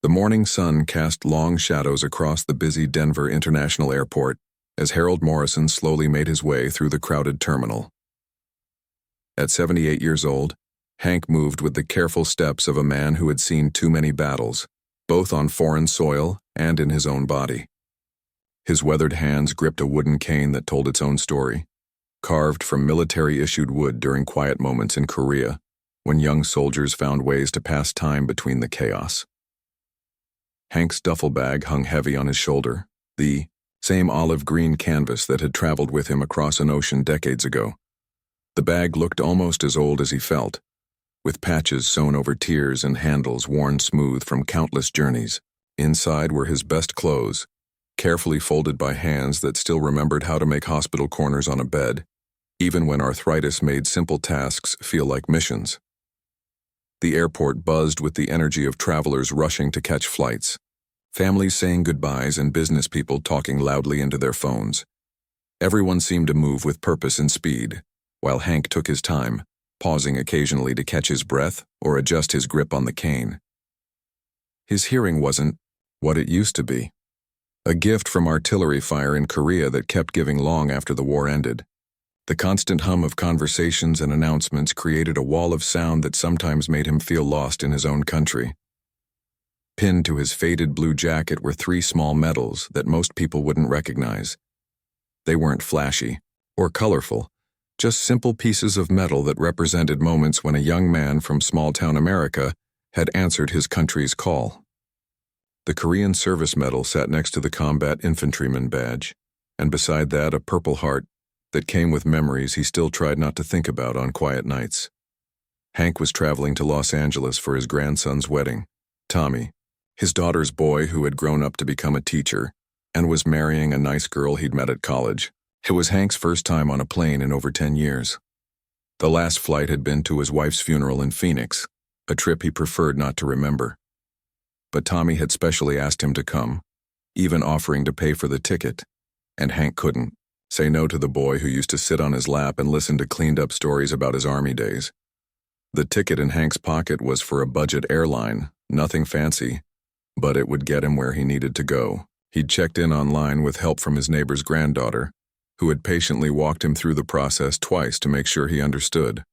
The morning sun cast long shadows across the busy Denver International Airport as Harold Morrison slowly made his way through the crowded terminal. At 78 years old, Hank moved with the careful steps of a man who had seen too many battles, both on foreign soil and in his own body. His weathered hands gripped a wooden cane that told its own story, carved from military-issued wood during quiet moments in Korea, when young soldiers found ways to pass time between the chaos. Hank's duffel bag hung heavy on his shoulder, the same olive-green canvas that had traveled with him across an ocean decades ago. The bag looked almost as old as he felt, with patches sewn over tears and handles worn smooth from countless journeys. Inside were his best clothes, carefully folded by hands that still remembered how to make hospital corners on a bed, even when arthritis made simple tasks feel like missions. The airport buzzed with the energy of travelers rushing to catch flights, families saying goodbyes and business people talking loudly into their phones. Everyone seemed to move with purpose and speed, while Hank took his time, pausing occasionally to catch his breath or adjust his grip on the cane. His hearing wasn't what it used to be, a gift from artillery fire in Korea that kept giving long after the war ended. The constant hum of conversations and announcements created a wall of sound that sometimes made him feel lost in his own country. Pinned to his faded blue jacket were 3 small medals that most people wouldn't recognize. They weren't flashy or colorful, just simple pieces of metal that represented moments when a young man from small-town America had answered his country's call. The Korean Service Medal sat next to the Combat Infantryman badge, and beside that a Purple Heart that came with memories he still tried not to think about on quiet nights. Hank was traveling to Los Angeles for his grandson's wedding. Tommy, his daughter's boy who had grown up to become a teacher and was marrying a nice girl he'd met at college. It was Hank's first time on a plane in over 10 years. The last flight had been to his wife's funeral in Phoenix, a trip he preferred not to remember. But Tommy had specially asked him to come, even offering to pay for the ticket, and Hank couldn't say no to the boy who used to sit on his lap and listen to cleaned-up stories about his army days. The ticket in Hank's pocket was for a budget airline, nothing fancy, but it would get him where he needed to go. He'd checked in online with help from his neighbor's granddaughter, who had patiently walked him through the process twice to make sure he understood.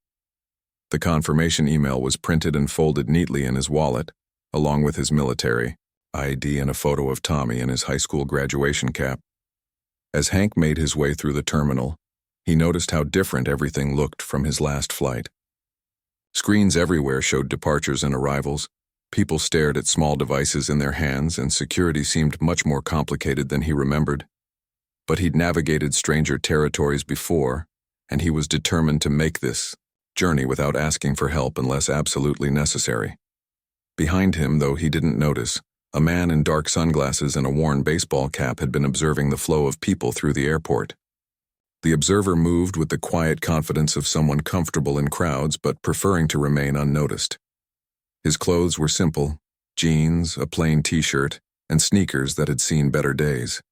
The confirmation email was printed and folded neatly in his wallet, along with his military ID and a photo of Tommy in his high school graduation cap. As Hank made his way through the terminal, he noticed how different everything looked from his last flight. Screens everywhere showed departures and arrivals. People stared at small devices in their hands, and security seemed much more complicated than he remembered. But he'd navigated stranger territories before, and he was determined to make this journey without asking for help unless absolutely necessary. Behind him, though he didn't notice, a man in dark sunglasses and a worn baseball cap had been observing the flow of people through the airport. The observer moved with the quiet confidence of someone comfortable in crowds but preferring to remain unnoticed. His clothes were simple: jeans, a plain t-shirt, and sneakers that had seen better days.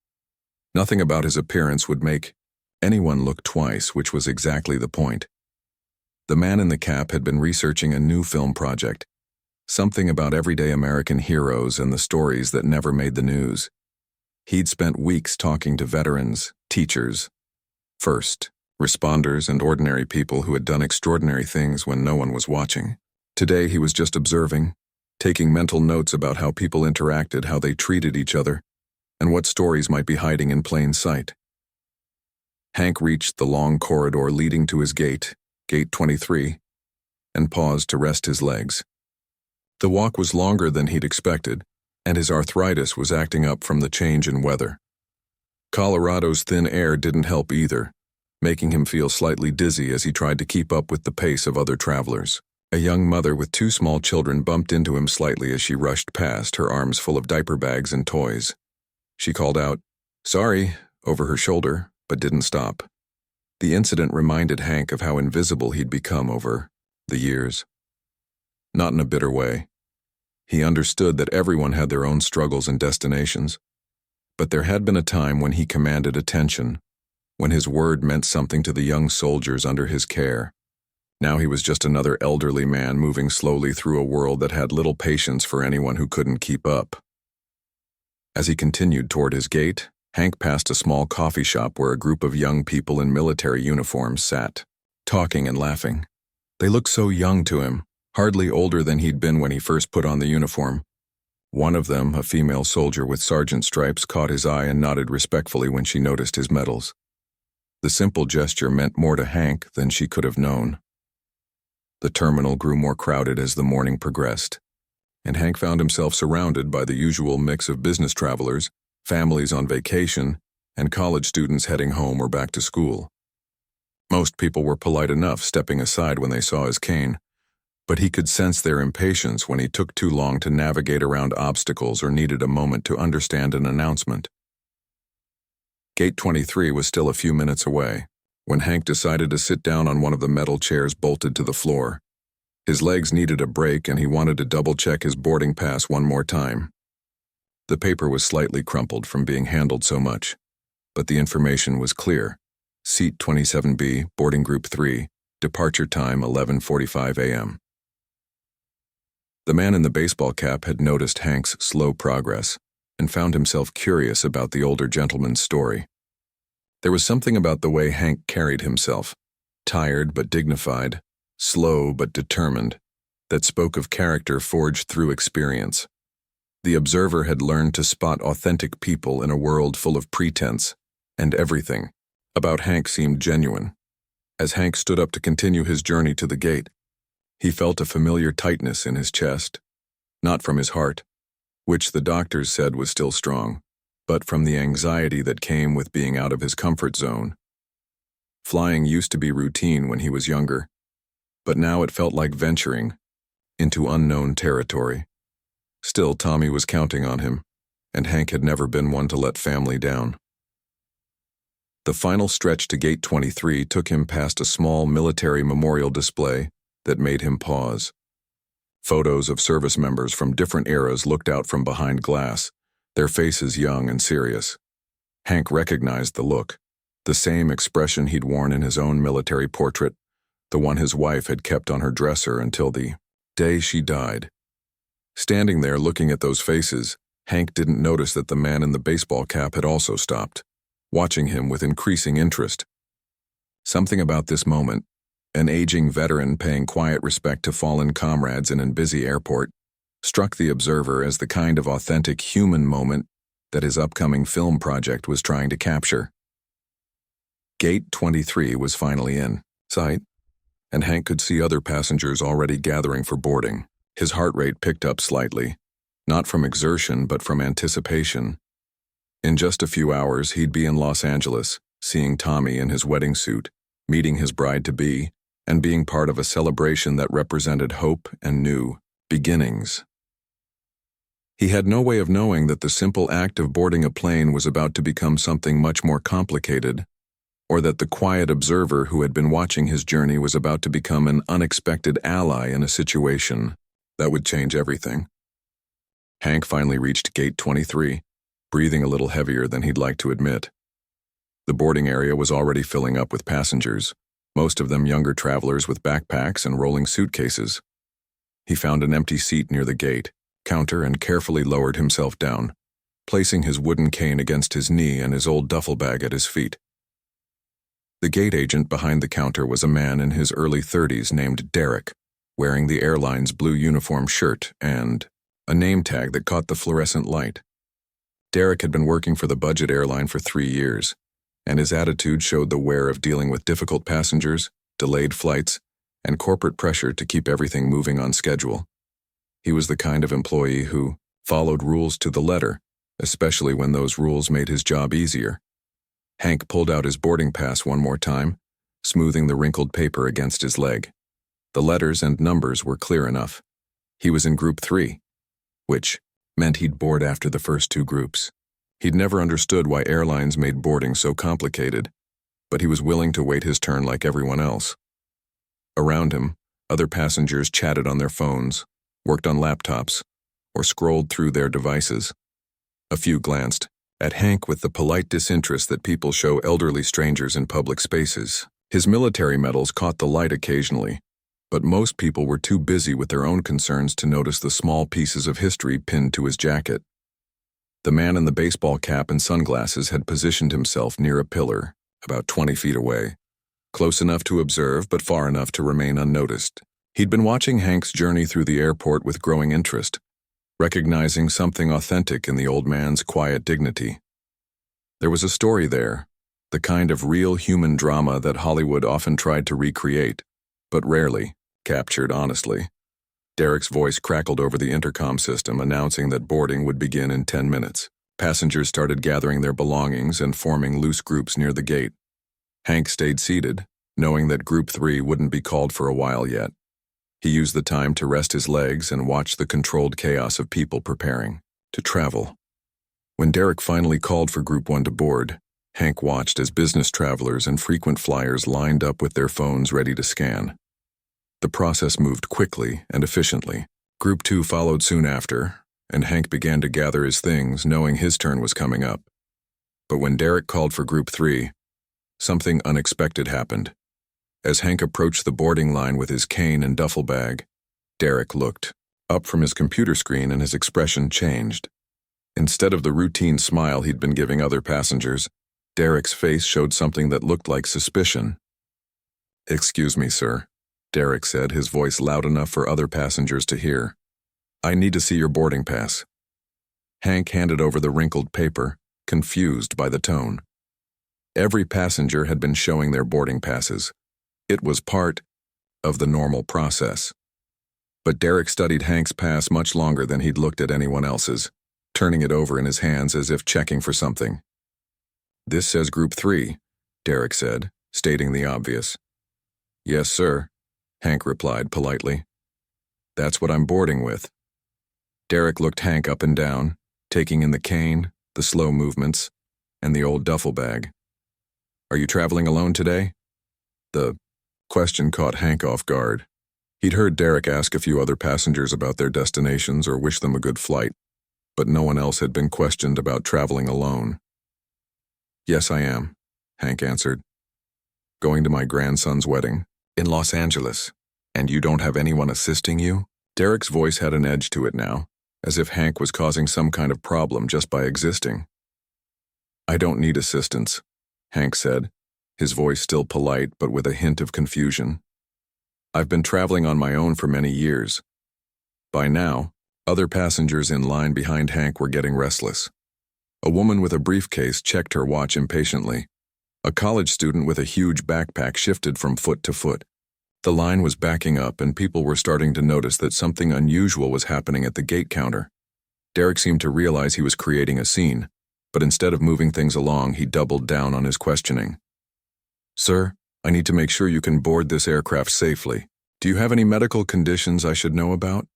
Nothing about his appearance would make anyone look twice, which was exactly the point. The man in the cap had been researching a new film project, something about everyday American heroes and the stories that never made the news. He'd spent weeks talking to veterans, teachers, first responders, and ordinary people who had done extraordinary things when no one was watching. Today he was just observing, taking mental notes about how people interacted, how they treated each other, and what stories might be hiding in plain sight. Hank reached the long corridor leading to his gate, Gate 23, and paused to rest his legs. The walk was longer than he'd expected, and his arthritis was acting up from the change in weather. Colorado's thin air didn't help either, making him feel slightly dizzy as he tried to keep up with the pace of other travelers. A young mother with 2 small children bumped into him slightly as she rushed past, her arms full of diaper bags and toys. She called out, "Sorry," over her shoulder, but didn't stop. The incident reminded Hank of how invisible he'd become over the years. Not in a bitter way. He understood that everyone had their own struggles and destinations, but there had been a time when he commanded attention, when his word meant something to the young soldiers under his care, Now he was just another elderly man moving slowly through a world that had little patience for anyone who couldn't keep up. As he continued toward his gate, Hank passed a small coffee shop where a group of young people in military uniforms sat, talking and laughing. They looked so young to him, hardly older than he'd been when he first put on the uniform. One of them, a female soldier with sergeant stripes, caught his eye and nodded respectfully when she noticed his medals. The simple gesture meant more to Hank than she could have known. The terminal grew more crowded as the morning progressed, and Hank found himself surrounded by the usual mix of business travelers, families on vacation, and college students heading home or back to school. Most people were polite enough, stepping aside when they saw his cane, but he could sense their impatience when he took too long to navigate around obstacles or needed a moment to understand an announcement. Gate 23 was still a few minutes away, when Hank decided to sit down on one of the metal chairs bolted to the floor. His legs needed a break and he wanted to double-check his boarding pass one more time. The paper was slightly crumpled from being handled so much, but the information was clear. Seat 27B, boarding group 3, departure time 11:45 a.m. The man in the baseball cap had noticed Hank's slow progress and found himself curious about the older gentleman's story. There was something about the way Hank carried himself, tired but dignified, slow but determined, that spoke of character forged through experience. The observer had learned to spot authentic people in a world full of pretense, and everything about Hank seemed genuine. As Hank stood up to continue his journey to the gate, he felt a familiar tightness in his chest, not from his heart, which the doctors said was still strong, but from the anxiety that came with being out of his comfort zone. Flying used to be routine when he was younger, but now it felt like venturing into unknown territory. Still, Tommy was counting on him, and Hank had never been one to let family down. The final stretch to Gate 23 took him past a small military memorial display that made him pause. Photos of service members from different eras looked out from behind glass, their faces young and serious. Hank recognized the look, the same expression he'd worn in his own military portrait, the one his wife had kept on her dresser until the day she died. Standing there looking at those faces, Hank didn't notice that the man in the baseball cap had also stopped, watching him with increasing interest. Something about this moment, an aging veteran paying quiet respect to fallen comrades in a busy airport, struck the observer as the kind of authentic human moment that his upcoming film project was trying to capture. Gate 23 was finally in sight, and Hank could see other passengers already gathering for boarding. His heart rate picked up slightly, not from exertion but from anticipation. In just a few hours, he'd be in Los Angeles, seeing Tommy in his wedding suit, meeting his bride-to-be, and being part of a celebration that represented hope and new beginnings. He had no way of knowing that the simple act of boarding a plane was about to become something much more complicated, or that the quiet observer who had been watching his journey was about to become an unexpected ally in a situation that would change everything. Hank finally reached Gate 23, breathing a little heavier than he'd like to admit. The boarding area was already filling up with passengers, most of them younger travelers with backpacks and rolling suitcases. He found an empty seat near the gate counter and carefully lowered himself down, placing his wooden cane against his knee and his old duffel bag at his feet. The gate agent behind the counter was a man in his early 30s named Derek, wearing the airline's blue uniform shirt and a name tag that caught the fluorescent light. Derek had been working for the budget airline for 3 years, and his attitude showed the wear of dealing with difficult passengers, delayed flights, and corporate pressure to keep everything moving on schedule. He was the kind of employee who followed rules to the letter, especially when those rules made his job easier. Hank pulled out his boarding pass one more time, smoothing the wrinkled paper against his leg. The letters and numbers were clear enough. He was in Group 3, which meant he'd board after the first 2 groups. He'd never understood why airlines made boarding so complicated, but he was willing to wait his turn like everyone else. Around him, other passengers chatted on their phones, worked on laptops, or scrolled through their devices. A few glanced at Hank with the polite disinterest that people show elderly strangers in public spaces. His military medals caught the light occasionally, but most people were too busy with their own concerns to notice the small pieces of history pinned to his jacket. The man in the baseball cap and sunglasses had positioned himself near a pillar, about 20 feet away, close enough to observe but far enough to remain unnoticed. He'd been watching Hank's journey through the airport with growing interest, recognizing something authentic in the old man's quiet dignity. There was a story there, the kind of real human drama that Hollywood often tried to recreate, but rarely captured honestly. Derek's voice crackled over the intercom system, announcing that boarding would begin in 10 minutes. Passengers started gathering their belongings and forming loose groups near the gate. Hank stayed seated, knowing that Group 3 wouldn't be called for a while yet. He used the time to rest his legs and watch the controlled chaos of people preparing to travel. When Derek finally called for Group 1 to board, Hank watched as business travelers and frequent flyers lined up with their phones ready to scan. The process moved quickly and efficiently. Group 2 followed soon after, and Hank began to gather his things, knowing his turn was coming up. But when Derek called for Group 3, something unexpected happened. As Hank approached the boarding line with his cane and duffel bag, Derek looked up from his computer screen and his expression changed. Instead of the routine smile he'd been giving other passengers, Derek's face showed something that looked like suspicion. "Excuse me, sir," Derek said, his voice loud enough for other passengers to hear. "I need to see your boarding pass." Hank handed over the wrinkled paper, confused by the tone. Every passenger had been showing their boarding passes. It was part of the normal process. But Derek studied Hank's pass much longer than he'd looked at anyone else's, turning it over in his hands as if checking for something. "This says Group 3, Derek said, stating the obvious. "Yes, sir," Hank replied politely. "That's what I'm boarding with." Derek looked Hank up and down, taking in the cane, the slow movements, and the old duffel bag. "Are you traveling alone today?" The question caught Hank off guard. He'd heard Derek ask a few other passengers about their destinations or wish them a good flight, but no one else had been questioned about traveling alone. "Yes, I am," Hank answered. "Going to my grandson's wedding in Los Angeles. And you don't have anyone assisting you?" Derek's voice had an edge to it now, as if Hank was causing some kind of problem just by existing. "I don't need assistance," Hank said, his voice still polite but with a hint of confusion. "I've been traveling on my own for many years." By now, other passengers in line behind Hank were getting restless. A woman with a briefcase checked her watch impatiently. A college student with a huge backpack shifted from foot to foot. The line was backing up and people were starting to notice that something unusual was happening at the gate counter. Derek seemed to realize he was creating a scene, but instead of moving things along, he doubled down on his questioning. "Sir, I need to make sure you can board this aircraft safely. Do you have any medical conditions I should know about?"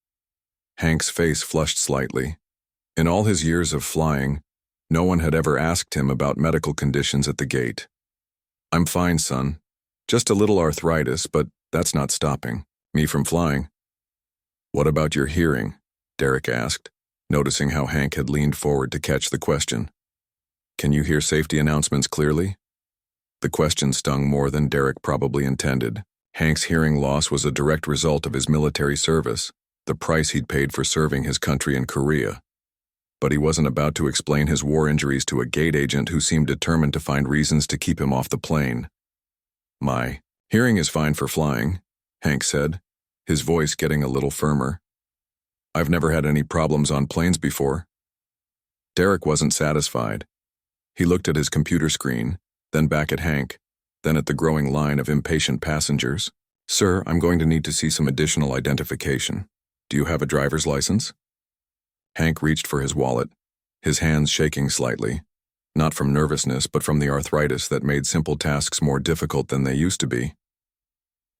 Hank's face flushed slightly. In all his years of flying, no one had ever asked him about medical conditions at the gate. "I'm fine, son. Just a little arthritis, but that's not stopping me from flying." "What about your hearing?" Derek asked, noticing how Hank had leaned forward to catch the question. "Can you hear safety announcements clearly?" The question stung more than Derek probably intended. Hank's hearing loss was a direct result of his military service, the price he'd paid for serving his country in Korea. But he wasn't about to explain his war injuries to a gate agent who seemed determined to find reasons to keep him off the plane. "My hearing is fine for flying," Hank said, his voice getting a little firmer. "I've never had any problems on planes before." Derek wasn't satisfied. He looked at his computer screen, then back at Hank, then at the growing line of impatient passengers. "Sir, I'm going to need to see some additional identification. Do you have a driver's license?" Hank reached for his wallet, his hands shaking slightly, not from nervousness but from the arthritis that made simple tasks more difficult than they used to be.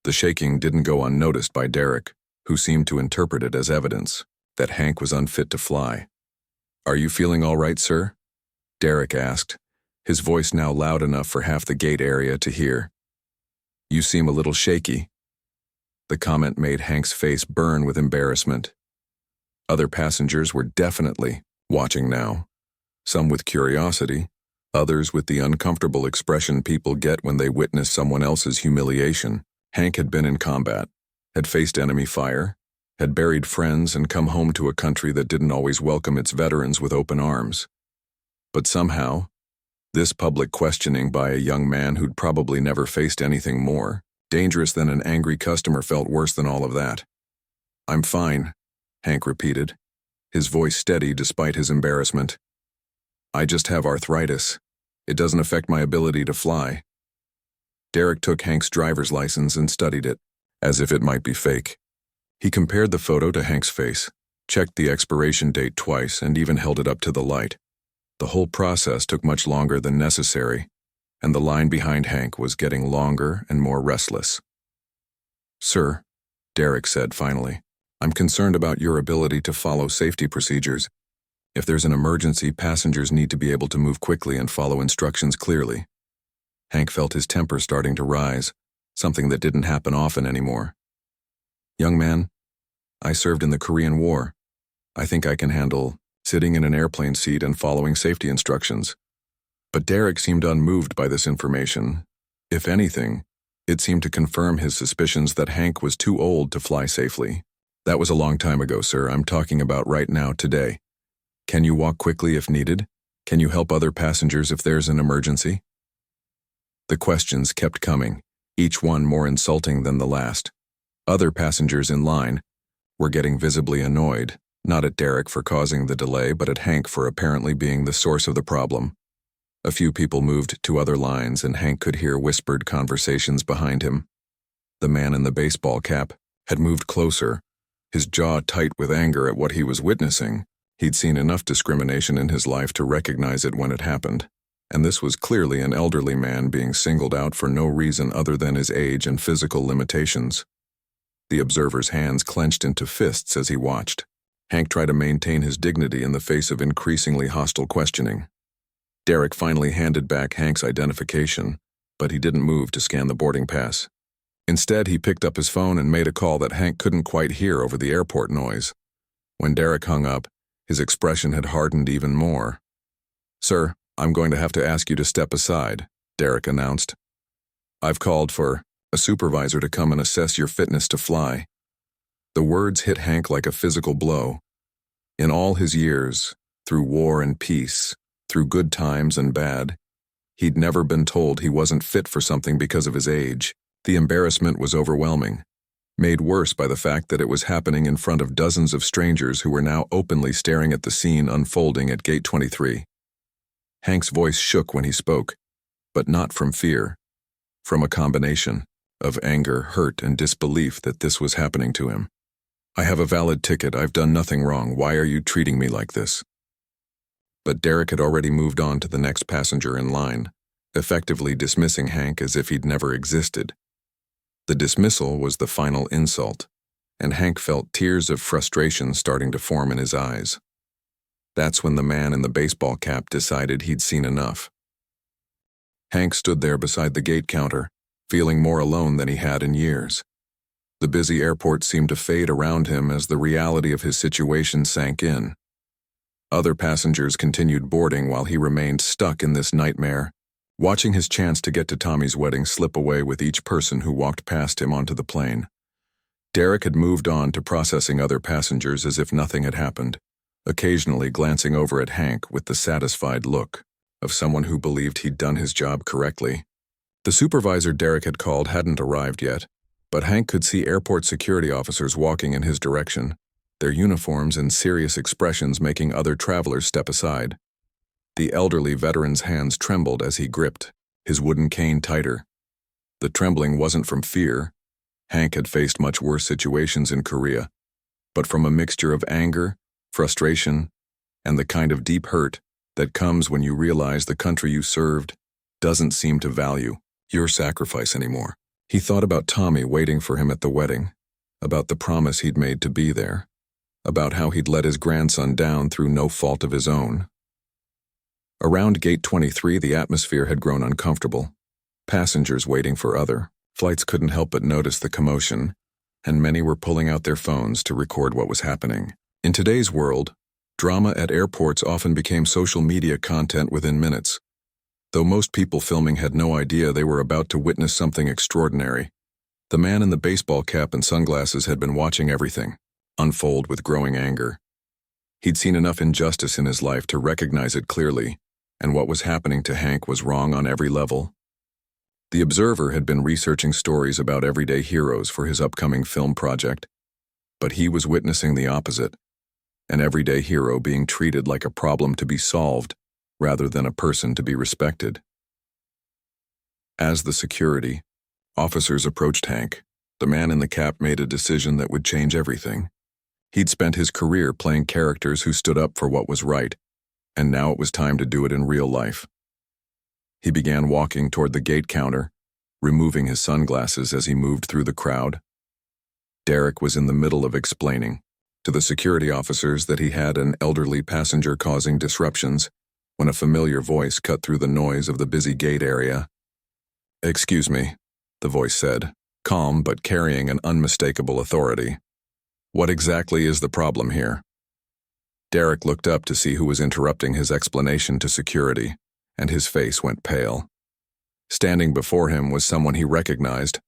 The shaking didn't go unnoticed by Derek, who seemed to interpret it as evidence that Hank was unfit to fly. "Are you feeling all right, sir?" Derek asked, his voice now loud enough for half the gate area to hear. "You seem a little shaky." The comment made Hank's face burn with embarrassment. Other passengers were definitely watching now, some with curiosity, others with the uncomfortable expression people get when they witness someone else's humiliation. Hank had been in combat, had faced enemy fire, had buried friends and come home to a country that didn't always welcome its veterans with open arms. But somehow, this public questioning by a young man who'd probably never faced anything more dangerous than an angry customer felt worse than all of that. "I'm fine," Hank repeated, his voice steady despite his embarrassment. "I just have arthritis. It doesn't affect my ability to fly." Derek took Hank's driver's license and studied it, as if it might be fake. He compared the photo to Hank's face, checked the expiration date twice, and even held it up to the light. The whole process took much longer than necessary, and the line behind Hank was getting longer and more restless. "Sir," Derek said finally, "I'm concerned about your ability to follow safety procedures. If there's an emergency, passengers need to be able to move quickly and follow instructions clearly." Hank felt his temper starting to rise, something that didn't happen often anymore. "Young man, I served in the Korean War. I think I can handle sitting in an airplane seat and following safety instructions." But Derek seemed unmoved by this information. If anything, it seemed to confirm his suspicions that Hank was too old to fly safely. "That was a long time ago, sir. I'm talking about right now, today. Can you walk quickly if needed? Can you help other passengers if there's an emergency?" The questions kept coming, each one more insulting than the last. Other passengers in line were getting visibly annoyed, not at Derek for causing the delay, but at Hank for apparently being the source of the problem. A few people moved to other lines, and Hank could hear whispered conversations behind him. The man in the baseball cap had moved closer, his jaw tight with anger at what he was witnessing. He'd seen enough discrimination in his life to recognize it when it happened, and this was clearly an elderly man being singled out for no reason other than his age and physical limitations. The observer's hands clenched into fists as he watched. Hank tried to maintain his dignity in the face of increasingly hostile questioning. Derek finally handed back Hank's identification, but he didn't move to scan the boarding pass. Instead, he picked up his phone and made a call that Hank couldn't quite hear over the airport noise. When Derek hung up, his expression had hardened even more. "Sir, I'm going to have to ask you to step aside," Derek announced. "I've called for a supervisor to come and assess your fitness to fly." The words hit Hank like a physical blow. In all his years, through war and peace, through good times and bad, he'd never been told he wasn't fit for something because of his age. The embarrassment was overwhelming, made worse by the fact that it was happening in front of dozens of strangers who were now openly staring at the scene unfolding at Gate 23. Hank's voice shook when he spoke, but not from fear, from a combination of anger, hurt, and disbelief that this was happening to him. "I have a valid ticket. I've done nothing wrong. Why are you treating me like this?" But Derek had already moved on to the next passenger in line, effectively dismissing Hank as if he'd never existed. The dismissal was the final insult, and Hank felt tears of frustration starting to form in his eyes. That's when the man in the baseball cap decided he'd seen enough. Hank stood there beside the gate counter, feeling more alone than he had in years. The busy airport seemed to fade around him as the reality of his situation sank in. Other passengers continued boarding while he remained stuck in this nightmare, watching his chance to get to Tommy's wedding slip away with each person who walked past him onto the plane. Derek had moved on to processing other passengers as if nothing had happened, occasionally glancing over at Hank with the satisfied look of someone who believed he'd done his job correctly. The supervisor Derek had called hadn't arrived yet, but Hank could see airport security officers walking in his direction, their uniforms and serious expressions making other travelers step aside. The elderly veteran's hands trembled as he gripped his wooden cane tighter. The trembling wasn't from fear. Hank had faced much worse situations in Korea, but from a mixture of anger, frustration, and the kind of deep hurt that comes when you realize the country you served doesn't seem to value your sacrifice anymore. He thought about Tommy waiting for him at the wedding, about the promise he'd made to be there, about how he'd let his grandson down through no fault of his own. Around Gate 23, the atmosphere had grown uncomfortable. Passengers waiting for other flights couldn't help but notice the commotion, and many were pulling out their phones to record what was happening. In today's world, drama at airports often became social media content within minutes. Though most people filming had no idea they were about to witness something extraordinary, The man in the baseball cap and sunglasses had been watching everything unfold with growing anger. He'd seen enough injustice in his life to recognize it clearly, and what was happening to Hank was wrong on every level. The Observer had been researching stories about everyday heroes for his upcoming film project, but he was witnessing the opposite, an everyday hero being treated like a problem to be solved rather than a person to be respected. As the security officers approached Hank, the man in the cap made a decision that would change everything. He'd spent his career playing characters who stood up for what was right, and now it was time to do it in real life. He began walking toward the gate counter, removing his sunglasses as he moved through the crowd. Derek was in the middle of explaining to the security officers that he had an elderly passenger causing disruptions when a familiar voice cut through the noise of the busy gate area. "Excuse me," the voice said, calm but carrying an unmistakable authority. "What exactly is the problem here?" Derek looked up to see who was interrupting his explanation to security, and his face went pale. Standing before him was someone he recognized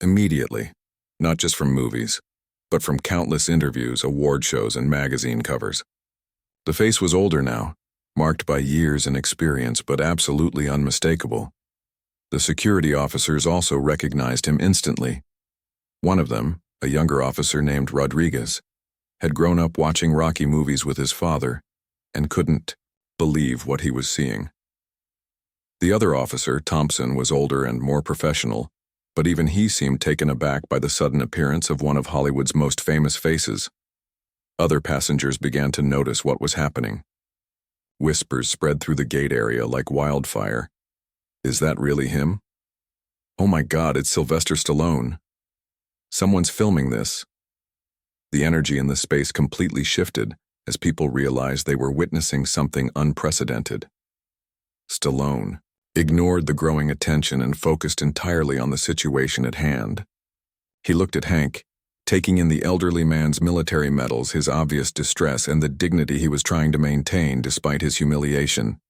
immediately, not just from movies, but from countless interviews, award shows, and magazine covers. The face was older now, marked by years and experience, but absolutely unmistakable. The security officers also recognized him instantly. One of them, a younger officer named Rodriguez, had grown up watching Rocky movies with his father and couldn't believe what he was seeing. The other officer, Thompson, was older and more professional, but even he seemed taken aback by the sudden appearance of one of Hollywood's most famous faces. Other passengers began to notice what was happening. Whispers spread through the gate area like wildfire. "Is that really him? Oh my God, it's Sylvester Stallone. Someone's filming this." The energy in the space completely shifted as people realized they were witnessing something unprecedented. Stallone ignored the growing attention and focused entirely on the situation at hand. He looked at Hank, taking in the elderly man's military medals, his obvious distress, and the dignity he was trying to maintain despite his humiliation.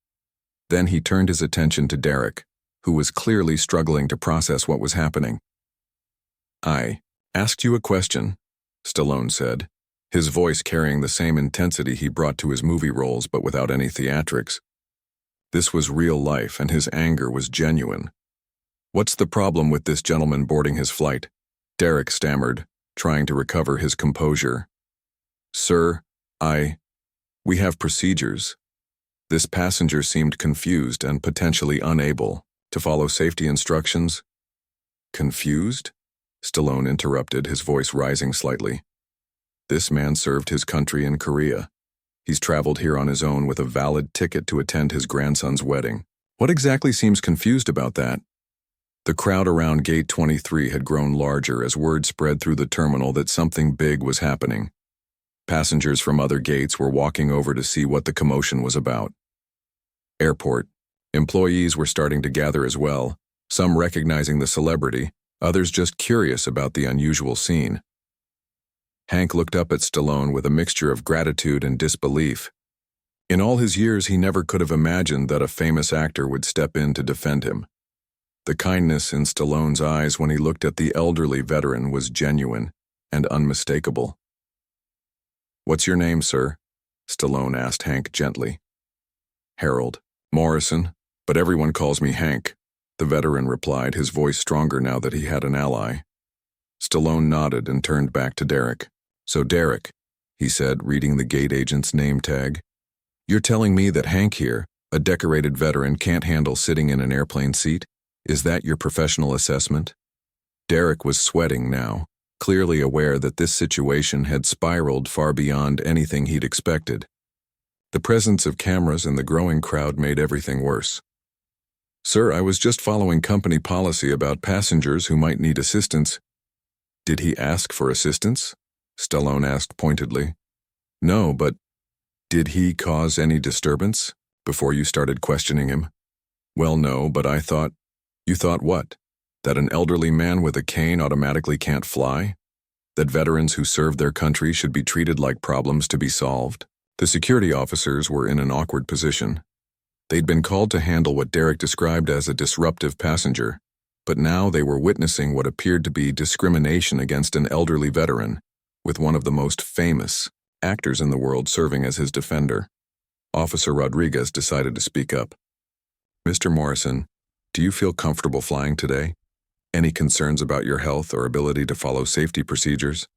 Then he turned his attention to Derek, who was clearly struggling to process what was happening. "I asked you a question," Stallone said, his voice carrying the same intensity he brought to his movie roles but without any theatrics. This was real life, and his anger was genuine. "What's the problem with this gentleman boarding his flight?" Derek stammered, trying to recover his composure. "Sir, we have procedures." This passenger seemed confused and potentially unable to follow safety instructions. "Confused?" Stallone interrupted, his voice rising slightly. "This man served his country in Korea. He's traveled here on his own with a valid ticket to attend his grandson's wedding. What exactly seems confused about that?" The crowd around Gate 23 had grown larger as word spread through the terminal that something big was happening. Passengers from other gates were walking over to see what the commotion was about. Airport employees were starting to gather as well, some recognizing the celebrity, others just curious about the unusual scene. Hank looked up at Stallone with a mixture of gratitude and disbelief. In all his years, he never could have imagined that a famous actor would step in to defend him. The kindness in Stallone's eyes when he looked at the elderly veteran was genuine and unmistakable. "What's your name, sir?" Stallone asked Hank gently. "Harold Morrison, but everyone calls me Hank," the veteran replied, his voice stronger now that he had an ally. Stallone nodded and turned back to Derek. "So Derek," he said, reading the gate agent's name tag, "you're telling me that Hank here, a decorated veteran, can't handle sitting in an airplane seat? Is that your professional assessment?" Derek was sweating now, clearly aware that this situation had spiraled far beyond anything he'd expected. The presence of cameras and the growing crowd made everything worse. "Sir, I was just following company policy about passengers who might need assistance." "Did he ask for assistance?" Stallone asked pointedly. "No, but did he cause any disturbance before you started questioning him?" "Well, no, but I thought..." "You thought what? That an elderly man with a cane automatically can't fly? That veterans who served their country should be treated like problems to be solved?" The security officers were in an awkward position. They'd been called to handle what Derek described as a disruptive passenger, But now they were witnessing what appeared to be discrimination against an elderly veteran, with one of the most famous actors in the world serving as his defender. Officer Rodriguez decided to speak up. "Mr. Morrison, do you feel comfortable flying today? Any concerns about your health or ability to follow safety procedures?"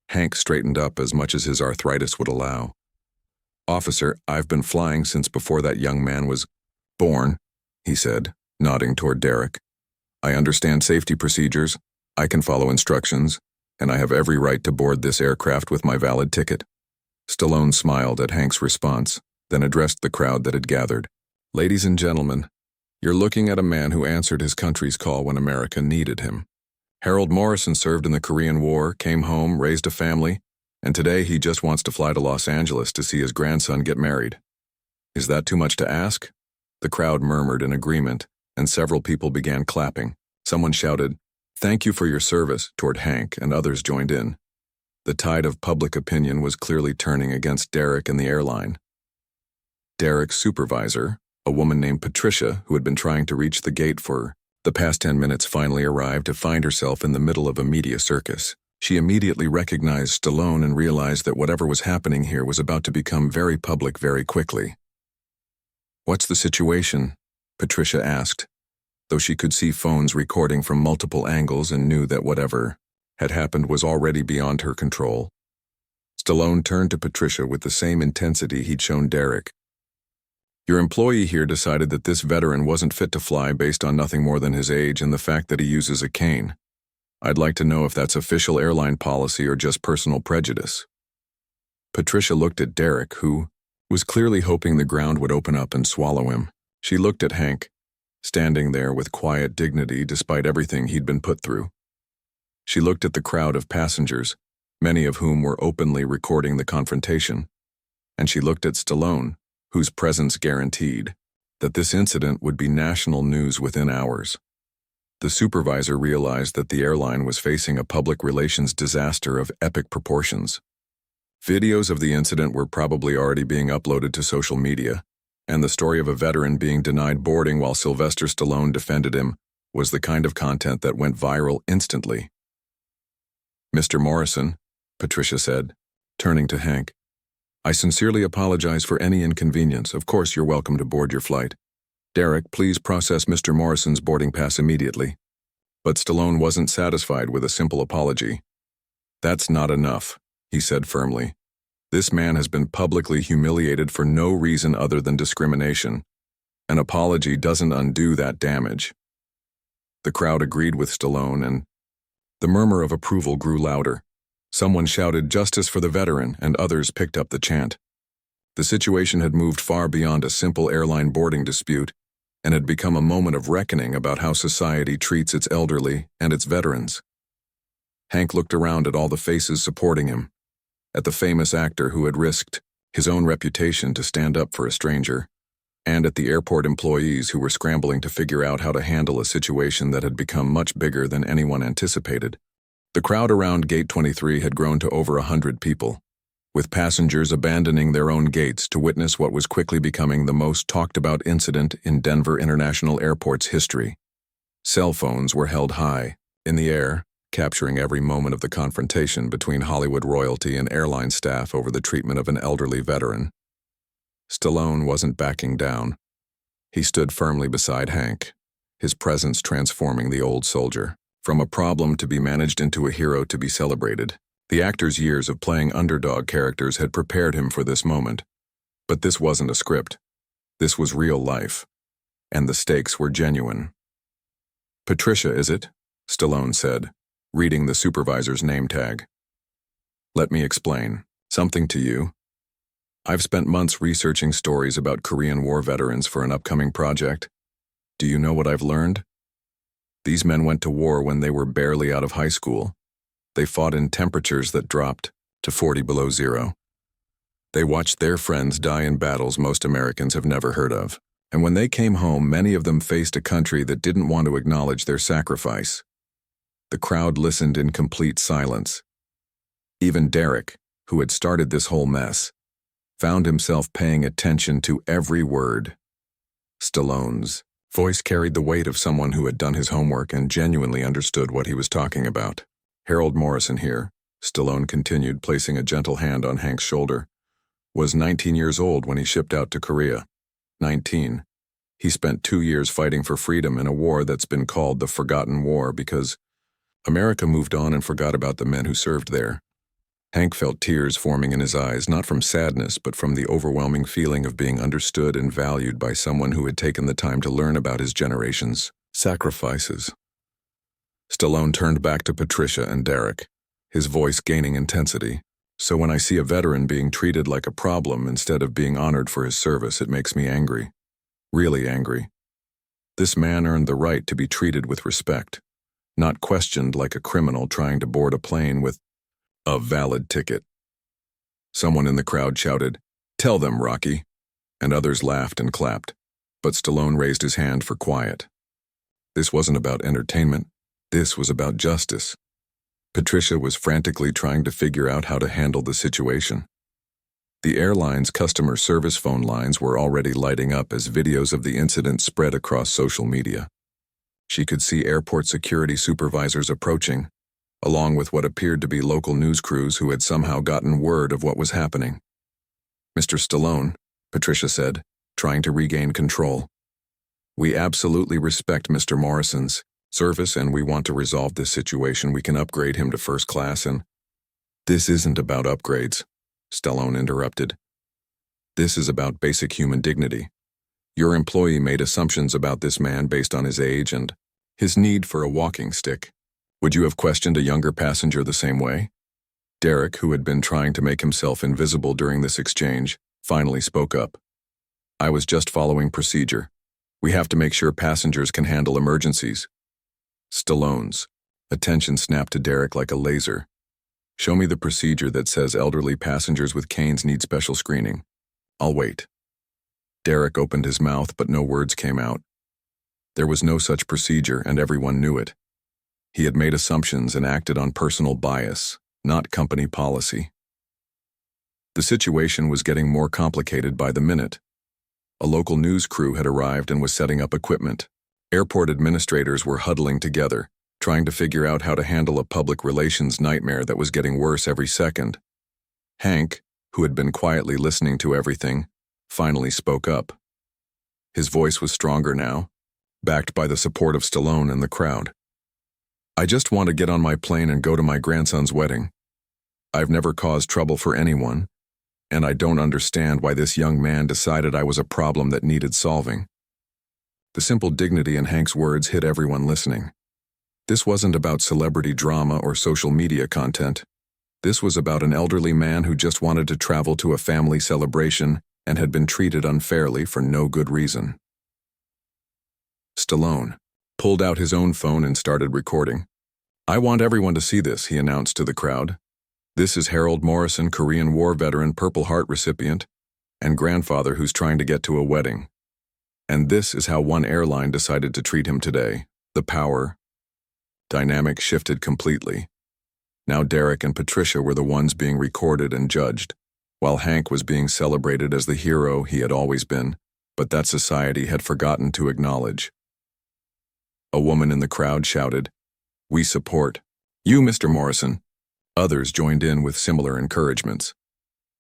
Hank straightened up as much as his arthritis would allow. "Officer, I've been flying since before that young man was born," he said, nodding toward Derek. "I understand safety procedures, I can follow instructions, and I have every right to board this aircraft with my valid ticket." Stallone smiled at Hank's response, then addressed the crowd that had gathered. "Ladies and gentlemen, you're looking at a man who answered his country's call when America needed him. Harold Morrison served in the Korean War, came home, raised a family, and today he just wants to fly to Los Angeles to see his grandson get married. Is that too much to ask?" The crowd murmured in agreement, and several people began clapping. Someone shouted, "Thank you for your service," toward Hank, and others joined in. The tide of public opinion was clearly turning against Derek and the airline. Derek's supervisor, a woman named Patricia, who had been trying to reach the gate for the past 10 minutes, finally arrived to find herself in the middle of a media circus. She immediately recognized Stallone and realized that whatever was happening here was about to become very public very quickly. "What's the situation?" Patricia asked, though she could see phones recording from multiple angles and knew that whatever had happened was already beyond her control. Stallone turned to Patricia with the same intensity he'd shown Derek. "Your employee here decided that this veteran wasn't fit to fly based on nothing more than his age and the fact that he uses a cane. I'd like to know if that's official airline policy or just personal prejudice." Patricia looked at Derek, who was clearly hoping the ground would open up and swallow him. She looked at Hank, standing there with quiet dignity despite everything he'd been put through. She looked at the crowd of passengers, many of whom were openly recording the confrontation, and she looked at Stallone, whose presence guaranteed that this incident would be national news within hours. The supervisor realized that the airline was facing a public relations disaster of epic proportions. Videos of the incident were probably already being uploaded to social media, and the story of a veteran being denied boarding while Sylvester Stallone defended him was the kind of content that went viral instantly. "Mr. Morrison," Patricia said, turning to Hank, "I sincerely apologize for any inconvenience. Of course you're welcome to board your flight. Derek, please process Mr. Morrison's boarding pass immediately." But Stallone wasn't satisfied with a simple apology. "That's not enough," he said firmly. "This man has been publicly humiliated for no reason other than discrimination. An apology doesn't undo that damage." The crowd agreed with Stallone, and the murmur of approval grew louder. Someone shouted "Justice for the veteran," and others picked up the chant. The situation had moved far beyond a simple airline boarding dispute and had become a moment of reckoning about how society treats its elderly and its veterans. Hank looked around at all the faces supporting him, at the famous actor who had risked his own reputation to stand up for a stranger, and at the airport employees who were scrambling to figure out how to handle a situation that had become much bigger than anyone anticipated. The crowd around Gate 23 had grown to over 100 people, with passengers abandoning their own gates to witness what was quickly becoming the most talked-about incident in Denver International Airport's history. Cell phones were held high in the air, capturing every moment of the confrontation between Hollywood royalty and airline staff over the treatment of an elderly veteran. Stallone wasn't backing down. He stood firmly beside Hank, his presence transforming the old soldier from a problem to be managed into a hero to be celebrated. The actor's years of playing underdog characters had prepared him for this moment. But this wasn't a script. This was real life, and the stakes were genuine. "Patricia, is it?" Stallone said, reading the supervisor's name tag. "Let me explain something to you. I've spent months researching stories about Korean War veterans for an upcoming project. Do you know what I've learned? These men went to war when they were barely out of high school. They fought in temperatures that dropped to 40 below zero. They watched their friends die in battles most Americans have never heard of. And when they came home, many of them faced a country that didn't want to acknowledge their sacrifice." The crowd listened in complete silence. Even Derek, who had started this whole mess, found himself paying attention to every word. Stallone's Voice carried the weight of someone who had done his homework and genuinely understood what he was talking about. Harold Morrison here, Stallone continued, placing a gentle hand on Hank's shoulder, was 19 years old when he shipped out to Korea. 19. He spent 2 years fighting for freedom in a war that's been called the Forgotten War because America moved on and forgot about the men who served there. Hank felt tears forming in his eyes, not from sadness, but from the overwhelming feeling of being understood and valued by someone who had taken the time to learn about his generation's sacrifices. Stallone turned back to Patricia and Derek, his voice gaining intensity. So when I see a veteran being treated like a problem instead of being honored for his service, it makes me angry. Really angry. This man earned the right to be treated with respect, not questioned like a criminal trying to board a plane with a valid ticket. Someone in the crowd shouted, "Tell them, Rocky," and others laughed and clapped, but Stallone raised his hand for quiet. This wasn't about entertainment, this was about justice. Patricia was frantically trying to figure out how to handle the situation. The airline's customer service phone lines were already lighting up as videos of the incident spread across social media. She could see airport security supervisors approaching, along with what appeared to be local news crews who had somehow gotten word of what was happening. "Mr. Stallone," Patricia said, trying to regain control. "We absolutely respect Mr. Morrison's service and we want to resolve this situation. We can upgrade him to first class and—" "This isn't about upgrades," Stallone interrupted. "This is about basic human dignity. Your employee made assumptions about this man based on his age and his need for a walking stick. Would you have questioned a younger passenger the same way?" Derek, who had been trying to make himself invisible during this exchange, finally spoke up. "I was just following procedure. We have to make sure passengers can handle emergencies." Stallone's attention snapped to Derek like a laser. "Show me the procedure that says elderly passengers with canes need special screening. I'll wait." Derek opened his mouth, but no words came out. There was no such procedure, and everyone knew it. He had made assumptions and acted on personal bias, not company policy. The situation was getting more complicated by the minute. A local news crew had arrived and was setting up equipment. Airport administrators were huddling together, trying to figure out how to handle a public relations nightmare that was getting worse every second. Hank, who had been quietly listening to everything, finally spoke up. His voice was stronger now, backed by the support of Stallone and the crowd. "I just want to get on my plane and go to my grandson's wedding. I've never caused trouble for anyone, and I don't understand why this young man decided I was a problem that needed solving." The simple dignity in Hank's words hit everyone listening. This wasn't about celebrity drama or social media content. This was about an elderly man who just wanted to travel to a family celebration and had been treated unfairly for no good reason. Stallone pulled out his own phone and started recording. "I want everyone to see this," he announced to the crowd. "This is Harold Morrison, Korean War veteran, Purple Heart recipient, and grandfather who's trying to get to a wedding. And this is how one airline decided to treat him today." The power dynamic shifted completely. Now Derek and Patricia were the ones being recorded and judged, while Hank was being celebrated as the hero he had always been, but that society had forgotten to acknowledge. A woman in the crowd shouted, "We support you, Mr. Morrison." Others joined in with similar encouragements.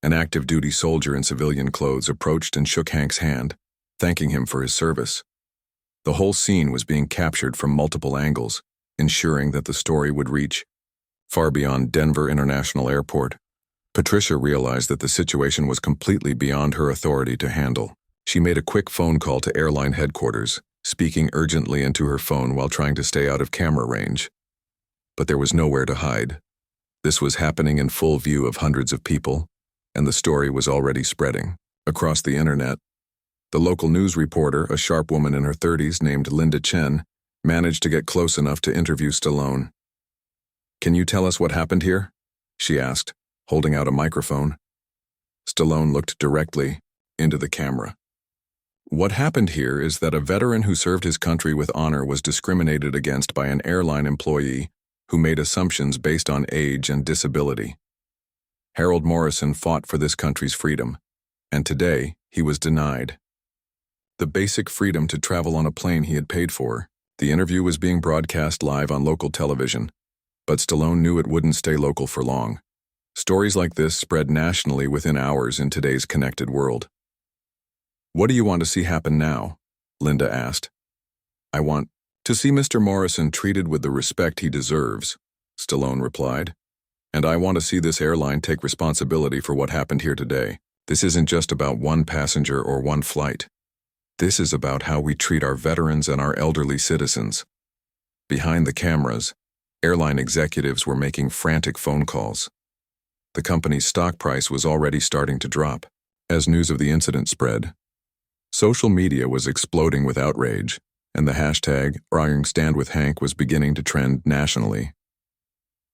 An active duty soldier in civilian clothes approached and shook Hank's hand, thanking him for his service. The whole scene was being captured from multiple angles, ensuring that the story would reach far beyond Denver International Airport. Patricia realized that the situation was completely beyond her authority to handle. She made a quick phone call to airline headquarters, speaking urgently into her phone while trying to stay out of camera range. But there was nowhere to hide. This was happening in full view of hundreds of people, and the story was already spreading across the internet. The local news reporter, a sharp woman in her 30s named Linda Chen, managed to get close enough to interview Stallone. "Can you tell us what happened here?" she asked, holding out a microphone. Stallone looked directly into the camera. "What happened here is that a veteran who served his country with honor was discriminated against by an airline employee who made assumptions based on age and disability. Harold Morrison fought for this country's freedom, and today he was denied. the basic freedom to travel on a plane he had paid for. The interview was being broadcast live on local television, but Stallone knew it wouldn't stay local for long. Stories like this spread nationally within hours in today's connected world. "What do you want to see happen now?" Linda asked. "I want to see Mr. Morrison treated with the respect he deserves," Stallone replied. "And I want to see this airline take responsibility for what happened here today. This isn't just about one passenger or one flight. This is about how we treat our veterans and our elderly citizens." Behind the cameras, airline executives were making frantic phone calls. The company's stock price was already starting to drop. As news of the incident spread, social media was exploding with outrage, and the hashtag #RyingStandWithHank was beginning to trend nationally.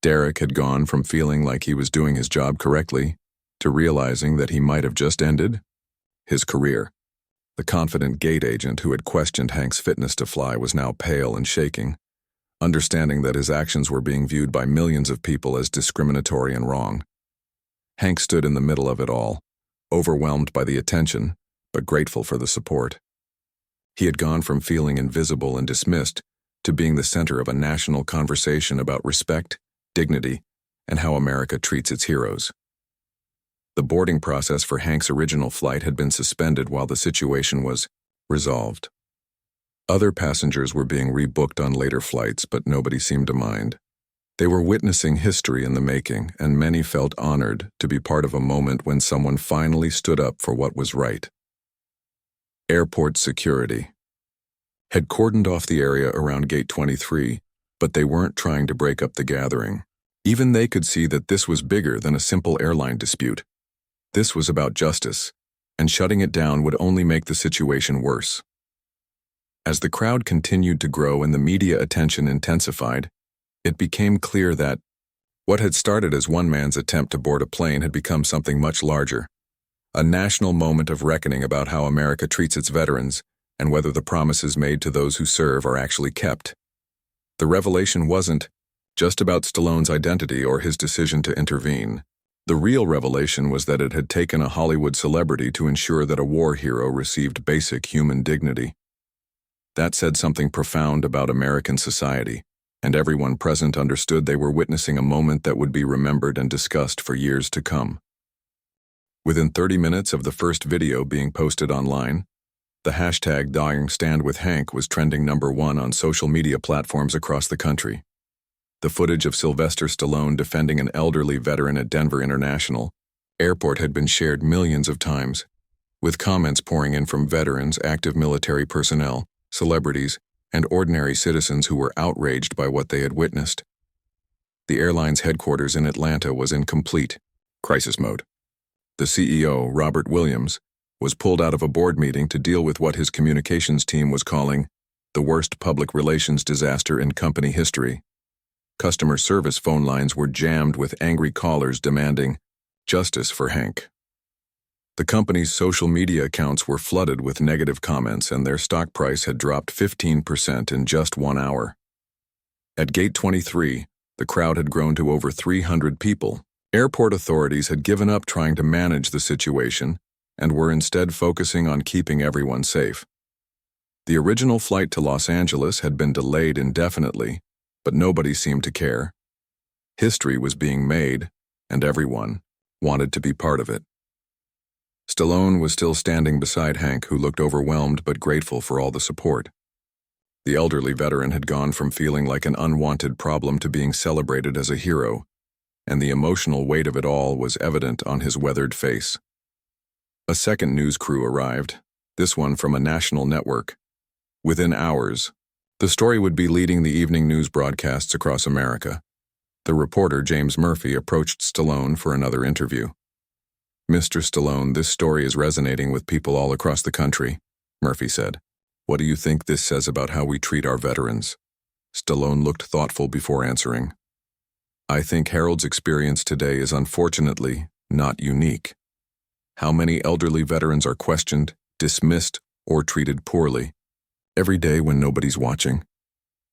Derek had gone from feeling like he was doing his job correctly to realizing that he might have just ended his career. The confident gate agent who had questioned Hank's fitness to fly was now pale and shaking, understanding that his actions were being viewed by millions of people as discriminatory and wrong. Hank stood in the middle of it all, overwhelmed by the attention, but grateful for the support. He had gone from feeling invisible and dismissed to being the center of a national conversation about respect, dignity, and how America treats its heroes. The boarding process for Hank's original flight had been suspended while the situation was resolved. Other passengers were being rebooked on later flights, but nobody seemed to mind. They were witnessing history in the making, and many felt honored to be part of a moment when someone finally stood up for what was right. Airport security had cordoned off the area around Gate 23, but they weren't trying to break up the gathering. Even they could see that this was bigger than a simple airline dispute. This was about justice, and shutting it down would only make the situation worse. As the crowd continued to grow and the media attention intensified, it became clear that what had started as one man's attempt to board a plane had become something much larger. A national moment of reckoning about how America treats its veterans and whether the promises made to those who serve are actually kept. The revelation wasn't just about Stallone's identity or his decision to intervene. The real revelation was that it had taken a Hollywood celebrity to ensure that a war hero received basic human dignity. That said something profound about American society, and everyone present understood they were witnessing a moment that would be remembered and discussed for years to come. Within 30 minutes of the first video being posted online, the hashtag #DyingStandWithHank was trending #1 on social media platforms across the country. The footage of Sylvester Stallone defending an elderly veteran at Denver International Airport had been shared millions of times, with comments pouring in from veterans, active military personnel, celebrities, and ordinary citizens who were outraged by what they had witnessed. The airline's headquarters in Atlanta was in complete crisis mode. The CEO, Robert Williams, was pulled out of a board meeting to deal with what his communications team was calling the worst public relations disaster in company history. Customer service phone lines were jammed with angry callers demanding justice for Hank. The company's social media accounts were flooded with negative comments, and their stock price had dropped 15% in just 1 hour. At Gate 23, the crowd had grown to over 300 people. Airport authorities had given up trying to manage the situation and were instead focusing on keeping everyone safe. The original flight to Los Angeles had been delayed indefinitely, but nobody seemed to care. History was being made, and everyone wanted to be part of it. Stallone was still standing beside Hank, who looked overwhelmed but grateful for all the support. The elderly veteran had gone from feeling like an unwanted problem to being celebrated as a hero, and the emotional weight of it all was evident on his weathered face. A second news crew arrived, this one from a national network. Within hours, the story would be leading the evening news broadcasts across America. The reporter, James Murphy, approached Stallone for another interview. "Mr. Stallone, this story is resonating with people all across the country," Murphy said. "What do you think this says about how we treat our veterans?" Stallone looked thoughtful before answering. "I think Harold's experience today is unfortunately not unique. How many elderly veterans are questioned, dismissed, or treated poorly every day when nobody's watching?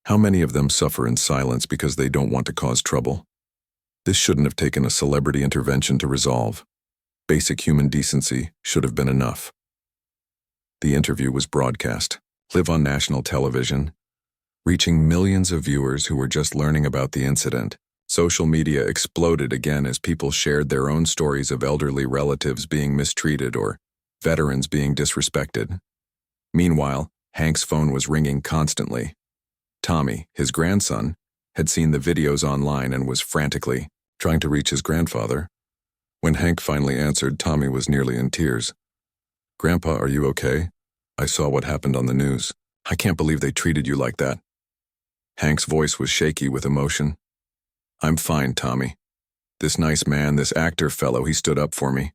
How many of them suffer in silence because they don't want to cause trouble? This shouldn't have taken a celebrity intervention to resolve. Basic human decency should have been enough." The interview was broadcast, live on national television, reaching millions of viewers who were just learning about the incident. Social media exploded again as people shared their own stories of elderly relatives being mistreated or veterans being disrespected. Meanwhile, Hank's phone was ringing constantly. Tommy, his grandson, had seen the videos online and was frantically trying to reach his grandfather. When Hank finally answered, Tommy was nearly in tears. "Grandpa, are you okay? I saw what happened on the news. I can't believe they treated you like that." Hank's voice was shaky with emotion. "I'm fine, Tommy. This nice man, this actor fellow, he stood up for me.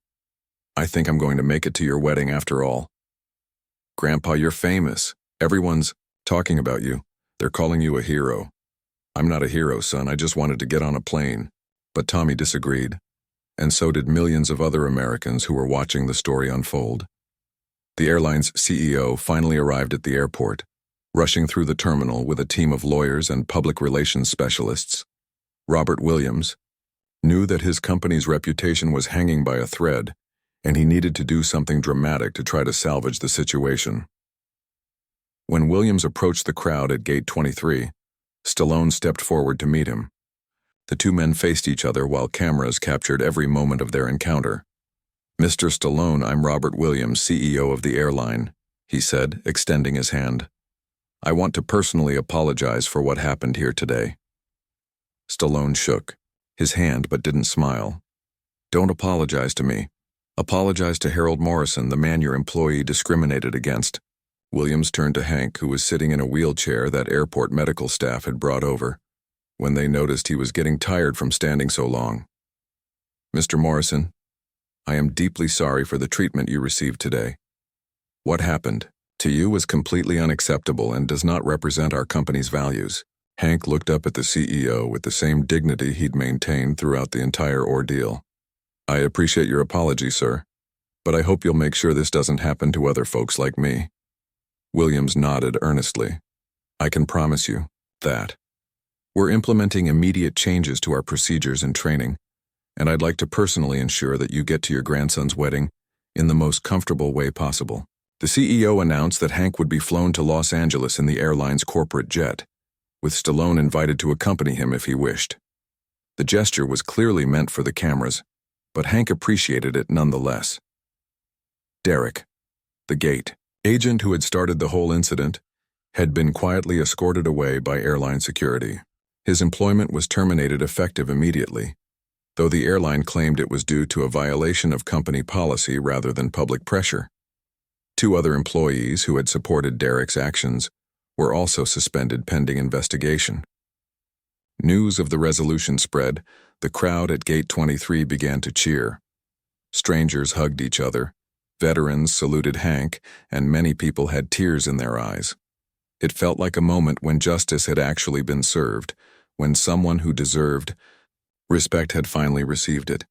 I think I'm going to make it to your wedding after all." "Grandpa, you're famous. Everyone's talking about you. They're calling you a hero." "I'm not a hero, son. I just wanted to get on a plane." But Tommy disagreed, and so did millions of other Americans who were watching the story unfold. The airline's CEO finally arrived at the airport, rushing through the terminal with a team of lawyers and public relations specialists. Robert Williams knew that his company's reputation was hanging by a thread, and he needed to do something dramatic to try to salvage the situation. When Williams approached the crowd at Gate 23, Stallone stepped forward to meet him. The two men faced each other while cameras captured every moment of their encounter. "Mr. Stallone, I'm Robert Williams, CEO of the airline," he said, extending his hand. "I want to personally apologize for what happened here today." Stallone shook his hand but didn't smile. "Don't apologize to me. Apologize to Harold Morrison, the man your employee discriminated against." Williams turned to Hank, who was sitting in a wheelchair that airport medical staff had brought over, when they noticed he was getting tired from standing so long. "Mr. Morrison, I am deeply sorry for the treatment you received today. What happened to you was completely unacceptable and does not represent our company's values." Hank looked up at the CEO with the same dignity he'd maintained throughout the entire ordeal. "I appreciate your apology, sir, but I hope you'll make sure this doesn't happen to other folks like me." Williams nodded earnestly. "I can promise you that. We're implementing immediate changes to our procedures and training, and I'd like to personally ensure that you get to your grandson's wedding in the most comfortable way possible." The CEO announced that Hank would be flown to Los Angeles in the airline's corporate jet, with Stallone invited to accompany him if he wished. The gesture was clearly meant for the cameras, but Hank appreciated it nonetheless. Derek, the gate agent who had started the whole incident, had been quietly escorted away by airline security. His employment was terminated effective immediately, though the airline claimed it was due to a violation of company policy rather than public pressure. Two other employees who had supported Derek's actions were also suspended pending investigation. News of the resolution spread. The crowd at Gate 23 began to cheer. Strangers hugged each other, veterans saluted Hank, and many people had tears in their eyes. It felt like a moment when justice had actually been served, when someone who deserved respect had finally received it.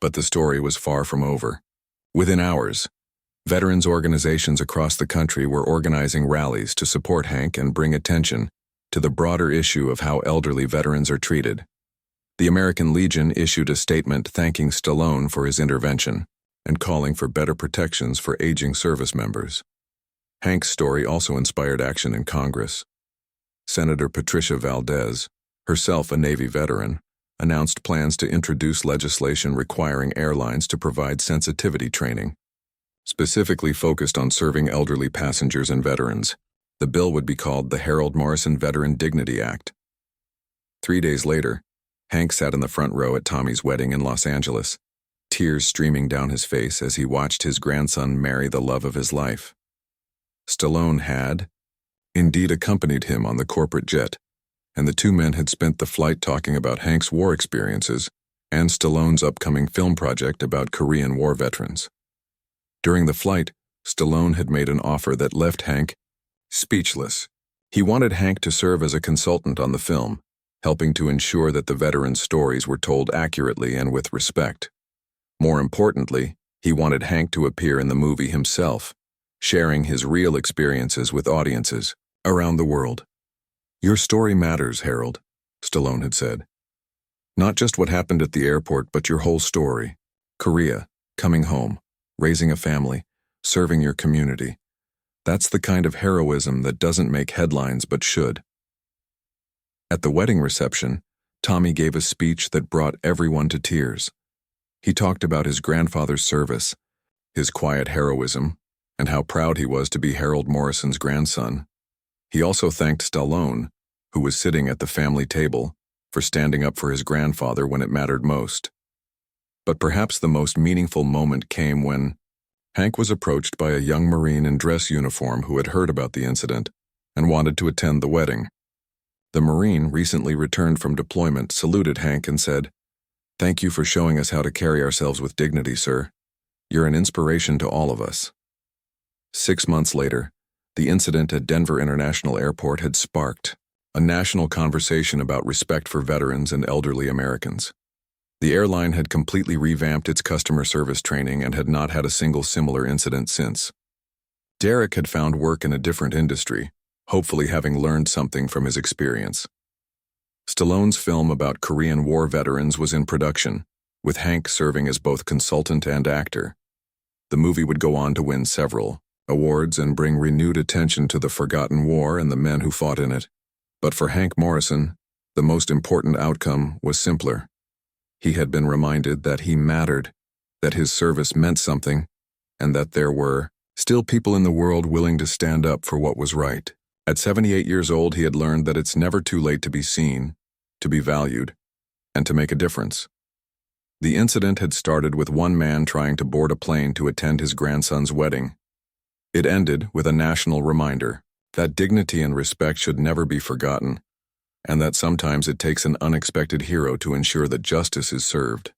But the story was far from over. Within hours, veterans organizations across the country were organizing rallies to support Hank and bring attention to the broader issue of how elderly veterans are treated. The American Legion issued a statement thanking Stallone for his intervention and calling for better protections for aging service members. Hank's story also inspired action in Congress. Senator Patricia Valdez, herself a Navy veteran, announced plans to introduce legislation requiring airlines to provide sensitivity training, specifically focused on serving elderly passengers and veterans. The bill would be called the Harold Morrison Veteran Dignity Act. 3 days later, Hank sat in the front row at Tommy's wedding in Los Angeles, tears streaming down his face as he watched his grandson marry the love of his life. Stallone had, indeed, accompanied him on the corporate jet, and the two men had spent the flight talking about Hank's war experiences and Stallone's upcoming film project about Korean War veterans. During the flight, Stallone had made an offer that left Hank speechless. He wanted Hank to serve as a consultant on the film, helping to ensure that the veterans' stories were told accurately and with respect. More importantly, he wanted Hank to appear in the movie himself, sharing his real experiences with audiences around the world. "Your story matters, Harold," Stallone had said. "Not just what happened at the airport, but your whole story. Korea, coming home, raising a family, serving your community. That's the kind of heroism that doesn't make headlines but should. At the wedding reception, Tommy gave a speech that brought everyone to tears. He talked about his grandfather's service, his quiet heroism, and how proud he was to be Harold Morrison's grandson. He also thanked Stallone, who was sitting at the family table, for standing up for his grandfather when it mattered most. But perhaps the most meaningful moment came when Hank was approached by a young Marine in dress uniform who had heard about the incident and wanted to attend the wedding. The Marine, recently returned from deployment, saluted Hank and said, "Thank you for showing us how to carry ourselves with dignity, sir. You're an inspiration to all of us." 6 months later, the incident at Denver International Airport had sparked a national conversation about respect for veterans and elderly Americans. The airline had completely revamped its customer service training and had not had a single similar incident since. Derek had found work in a different industry, hopefully having learned something from his experience. Stallone's film about Korean War veterans was in production, with Hank serving as both consultant and actor. The movie would go on to win several awards and bring renewed attention to the forgotten war and the men who fought in it. But for Hank Morrison, the most important outcome was simpler. He had been reminded that he mattered, that his service meant something, and that there were still people in the world willing to stand up for what was right. At 78 years old, he had learned that it's never too late to be seen, to be valued, and to make a difference. The incident had started with one man trying to board a plane to attend his grandson's wedding. It ended with a national reminder that dignity and respect should never be forgotten, and that sometimes it takes an unexpected hero to ensure that justice is served.